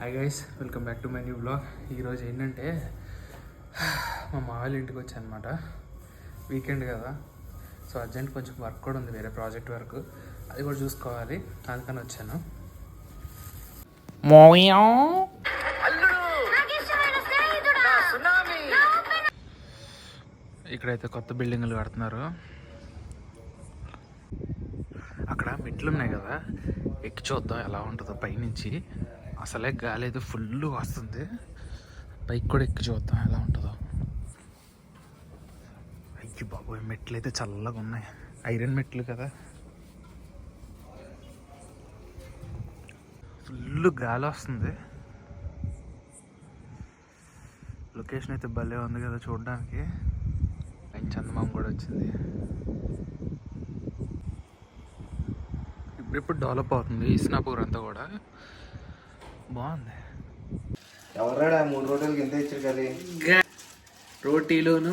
Hi guys, welcome back to my new blog. ఈరోజు ఏంటంటే మా వాళ్ళ ఇంటికి వచ్చాను అనమాట. వీకెండ్ కదా, సో అర్జెంట్ కొంచెం వర్క్ కూడా ఉంది, వేరే ప్రాజెక్ట్ వర్క్, అది కూడా చూసుకోవాలి, అందుకని వచ్చాను. ఇక్కడైతే కొత్త బిల్డింగ్లు కడుతున్నారు. అక్కడ మెట్లు ఉన్నాయి కదా, ఎక్కి చూద్దాం ఎలా ఉంటుందో పైనుంచి. అసలే గాలి అయితే ఫుల్ వస్తుంది, పైకి కూడా ఎక్కి చూద్దాం ఎలా ఉంటుందో. అయ్యి బాబోయ్, మెట్లు అయితే చల్లగా ఉన్నాయి, ఐరన్ మెట్లు కదా, ఫుల్ గాలి వస్తుంది. లొకేషన్ అయితే భలే ఉంది కదా చూడడానికి. అండ్ చందమామ కూడా వచ్చింది. ఇప్పుడిప్పుడు డెవలప్ అవుతుంది ఇస్నాపూర్ అంతా కూడా, బాగుంది. ఎవరాడా 3 రోటీలకి ఎంత ఇచ్చారు కర్రీ? రోటీలోను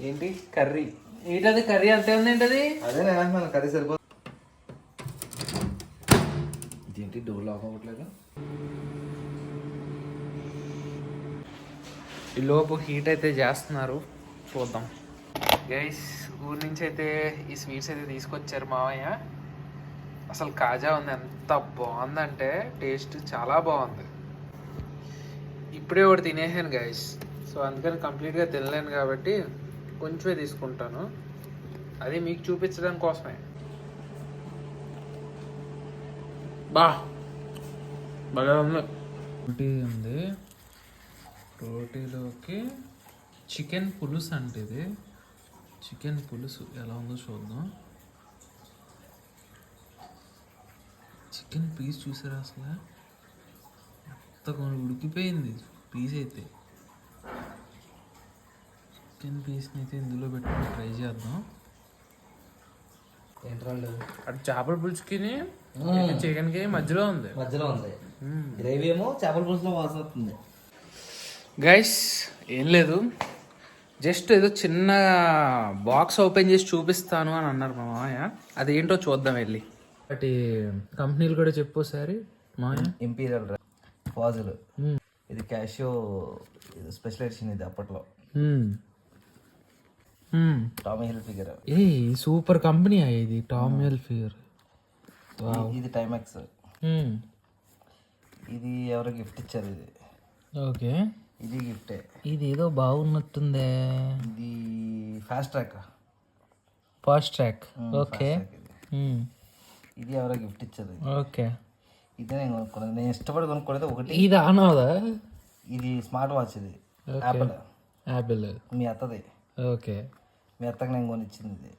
ఏంటి కర్రీ, ఏంటది కర్రీ అంతే ఉంది ఏంటది? అదే నేను అంటున్నాను, కర్రీ సరిపోతుంది. ఇదేంటి డోర్ లాక్ అవ్వట్లేదు? ఈ లోపు హీట్ అయితే చేస్తున్నారు, చూద్దాం. గైస్, ఊరి నుంచి అయితే ఈ స్వీట్స్ అయితే తీసుకొచ్చారు మావయ్య. అసలు కాజా ఉంది, ఎంత బాగుందంటే టేస్ట్ చాలా బాగుంది. ఇప్పుడే ఒకటి తినేసాను గైస్, సో అందుకని కంప్లీట్గా తినలేను కాబట్టి కొంచెమే తీసుకుంటాను, అది మీకు చూపించడం కోసమే. బాగా ఉంది. రోటీ ఉంది, రోటీలోకి చికెన్ పులుసు అంటే ఇది. చికెన్ పులుసు ఎలా ఉందో చూద్దాం. చికెన్ పీస్ చూసారా, అసలు మొత్తం ఉడికిపోయింది పీస్ అయితే. చికెన్ పీస్ని అయితే ఇందులో పెట్టుకుని ట్రై చేద్దాం. ఏంటండి అటు చేపల పులుసుకి చికెన్కి మధ్యలో ఉంది, గ్రేవీ ఏమో చేపల పులుసులో వాసన వస్తుంది. గైస్, ఏం లేదు, జస్ట్ ఏదో చిన్న బాక్స్ ఓపెన్ చేసి చూపిస్తాను అని అన్నారు మా మామయ్య. అదేంటో చూద్దాం వెళ్ళి. అటు కంపెనీలు కూడా చెప్పోసారి మామయ్య. ఇంపీరియల్ ఫాజిల్, ఇది క్యాషియో స్పెషల్ ఎడిషన్, ఇది అప్పట్లో టామీ హిల్ఫిగర్. ఏ సూపర్ కంపెనీ ఇది, టామీ హిల్ఫిగర్. ఇది టైమాక్స్. ఇది ఎవరో గిఫ్ట్ ఇచ్చారు ఇది. ఓకే, ఇది గిఫ్టే. ఇది ఏదో బాగున్నట్టుందే. ఇది ఫాస్ట్ ట్రాక్. ఓకే, ఇది ఎవరో గిఫ్ట్ ఇచ్చారు. ఓకే, ఇదే నేను కొనుక్కున్నది, నేను ఇష్టపడి కొనుక్కోలేదు ఒకటి. ఇది ఆనవదా? ఇది స్మార్ట్ వాచ్, ఇది యాపిల్, మీ అత్తది. ఓకే, మీ అత్తకి నేను కొనిచ్చింది ఇది.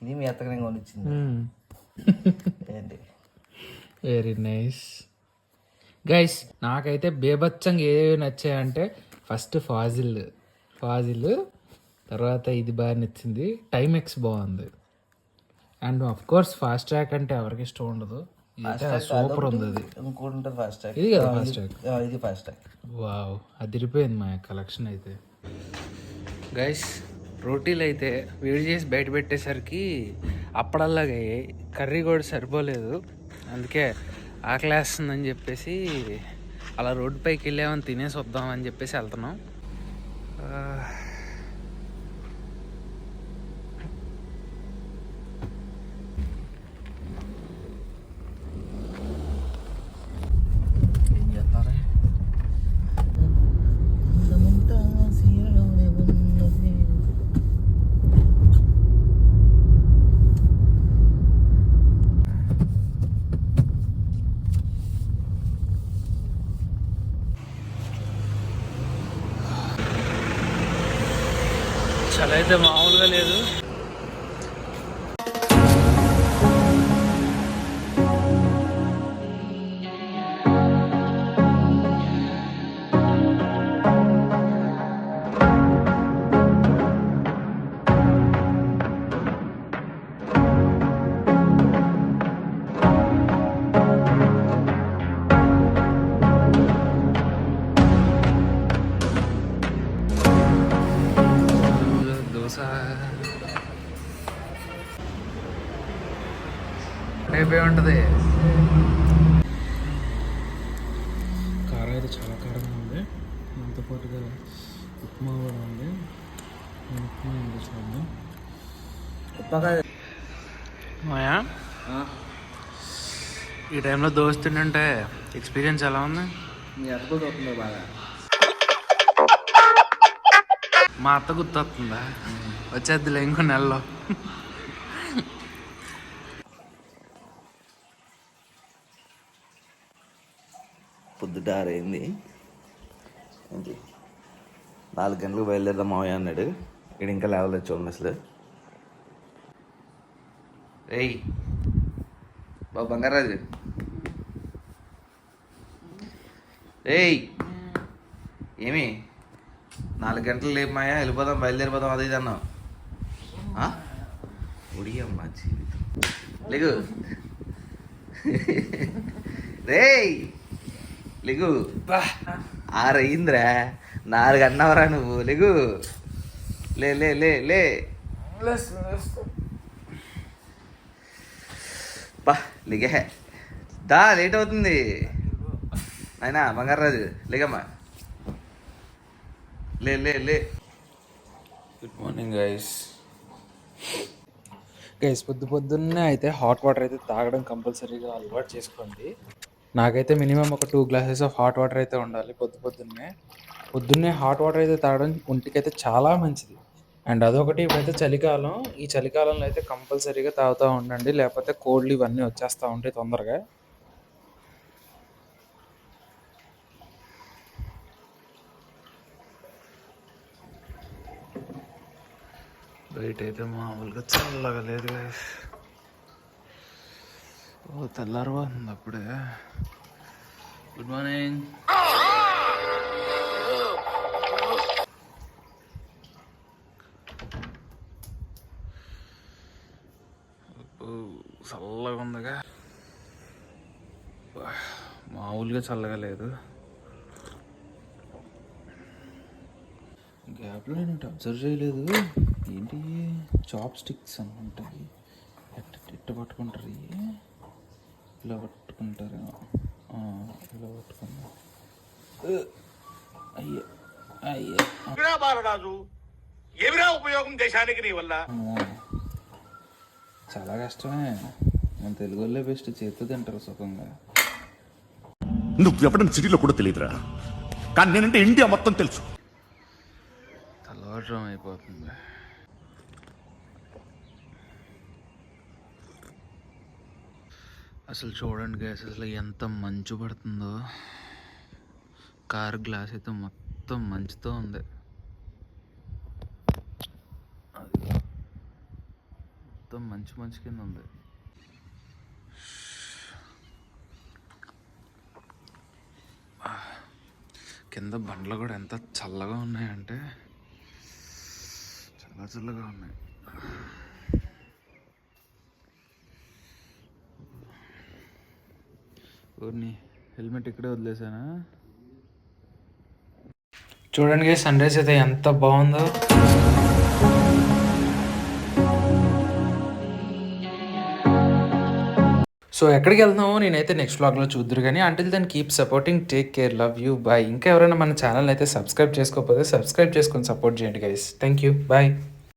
ఇది మీ అత్తకి నేను కొనిచ్చింది. ఏంటి, వెరీ నైస్. గైస్, నాకైతే బేబచ్చంగా ఏవి నచ్చాయంటే ఫస్ట్ ఫాజిల్, తర్వాత ఇది బాగా నచ్చింది, టైమెక్స్ బాగుంది, and of course fast track అంటే ఎవరికి ఇష్టం ఉండదు, సూపర్ ఉంది. అది ఇంకోటి ఫాస్ట్ ట్రాక్, ఇది కదా ఫాస్ట్ ట్రాక్. ఇది ఫాస్ట్ ట్రాక్. వావ్, అదిరిపోయింది మా కలెక్షన్ అయితే. గైస్, రోటీలు అయితే వేడి చేసి బయట పెట్టేసరికి అప్పడల్లాగా కర్రీ కూడా సరిపోలేదు, అందుకే ఆకలేస్తుందని చెప్పేసి అలా రోడ్డు పైకి వెళ్ళామని తినేసి వద్దామని చెప్పేసి వెళ్తున్నాం. ఏం చేస్తారా? చలి అయితే మామూలుగా లేదు. దోశ పాటుగా ఉప్మా కూడా ఉంది. ఉప్మా ఇంకా చూద్దాం. మాయా ఈ టైంలో దోశ తింటుంటే ఎక్స్పీరియన్స్ ఎలా ఉంది? మీ అర్థం అవుతుందో బాగా. మా అత్త గుర్తొస్తుందా? వచ్చేద్దిలే ఇంకో నెలలో. పొద్దుట 6 అయింది. ఏంటి 4 గంటలకు బయలుదేరదాం మావయ్య అన్నాడు. ఇక్కడ ఇంకా లేవలేదు చూడండి అసలు. ఏయ్ బాబు బంగారాజు, ఏయ్ ఏమి 4 గంటలు లేపు మాయా, వెళ్ళిపోదాం బయలుదేరిపోదాం అది ఇది అన్నావు. ఉడియమ్మా జీవితం. లేగు రేయ్ లేగు. 6 అయిందిరా, 4 అన్నవరా నువ్వు. లేగు లే లే లే లే బా లేగే దా, లేట్ అవుతుంది అయినా. బంగారాజు లేగమ్మా, లే లే లే. Good morning guys. పొద్దున్నే అయితే హాట్ వాటర్ అయితే తాగడం కంపల్సరీగా అలవాటు చేసుకోండి. నాకైతే మినిమం ఒక 2 గ్లాసెస్ ఆఫ్ హాట్ వాటర్ అయితే ఉండాలి పొద్దున్నే హాట్ వాటర్ అయితే తాగడం ఒంటికి అయితే చాలా మంచిది. అండ్ అదొకటి, ఇప్పుడైతే చలికాలం, ఈ చలికాలంలో అయితే కంపల్సరీగా తాగుతూ ఉండండి, లేకపోతే కోల్డ్ ఇవన్నీ వచ్చేస్తూ ఉంటాయి తొందరగా. బయట అయితే మామూలుగా చల్లగా లేదు. ఓ తెల్లారిపోతుంది అప్పుడే. Good morning. చల్లగా ఉందిగా, మామూలుగా చల్లగా లేదు. గ్యాప్లో నేను అబ్జర్వ్ చేయలేదు. ఏంటి చాప్ స్టిక్స్ అనుకుంటాయి, ఎట్ట పట్టుకుంటారు, ఇలా పట్టుకుంటారు, ఇలా పట్టుకున్నా. అయ్యే అయ్యే బాలరాజు, ఏమిరా ఉపయోగం దేశానికి నీ వల్ల? చాలా కష్టమే. మన తెలుగు వాళ్ళే బెస్ట్, చేతితో తింటారు సుఖంగా. నువ్వు ఎప్పుడైనా సిటీలో కూడా తెలియదురా, కానీ నేనంటే ఇండియా మొత్తం తెలుసు. తలవటం అయిపోతుంది. అసలు చూడండి గ్యాస్, అసలు ఎంత మంచు పడుతుందో. కార్ గ్లాస్ అయితే మొత్తం మంచుతో ఉంది. మొత్తం మంచు కింద ఉంది. కింద బండ్లు కూడా ఎంత చల్లగా ఉన్నాయంటే చాలా చల్లగా ఉన్నాయి. ఊరిని హెల్మెట్ ఇక్కడే వదిలేసానా. చూడండి సన్ రైజ్ అయితే ఎంత బాగుందో. సో ఎక్కడికి వెళ్తున్నామో నేనైతే నెక్స్ట్ వ్లాగ్లో చూద్దరు కానీ. Until then keep supporting, take care, love you, bye. ఇంకా ఎవరైనా మన ఛానల్ అయితే సబ్స్క్రైబ్ చేసుకోకపోతే సబ్స్క్రైబ్ చేసుకొని సపోర్ట్ చేయండి గైస్. Thank you, bye.